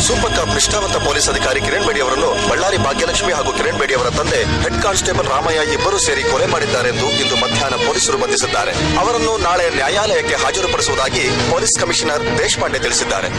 Super cop ನಿಷ್ಠಾವಂತ ಪೊಲೀಸ್ ಅಧಿಕಾರಿ ಕಿರಣ್ ಬೇಡಿ ಅವರನ್ನು ಬಳ್ಳಾರಿ ಭಾಗ್ಯಲಕ್ಷ್ಮಿ ಹಾಗೂ ಕಿರಣ್ ಬೇಡಿ ಅವರ ತಂದೆ ಹೆಡ್ ಕಾನ್ಸ್ಟೇಬಲ್ ರಾಮಯ್ಯ ಇಬ್ಬರು ಸೇರಿ ಕೊಲೆ ಮಾಡಿದ್ದಾರೆಂದು ಇಂದು ಮಧ್ಯಾಹ್ನ ಪೊಲೀಸರು ಬಂಧಿಸಿದ್ದಾರೆ. ಅವರನ್ನು ನಾಳೆ ನ್ಯಾಯಾಲಯಕ್ಕೆ ಹಾಜರುಪಡಿಸುವುದಾಗಿ ಪೊಲೀಸ್ ಕಮಿಷನರ್ ದೇಶಪಾಂಡೆ ತಿಳಿಸಿದ್ದಾರೆ.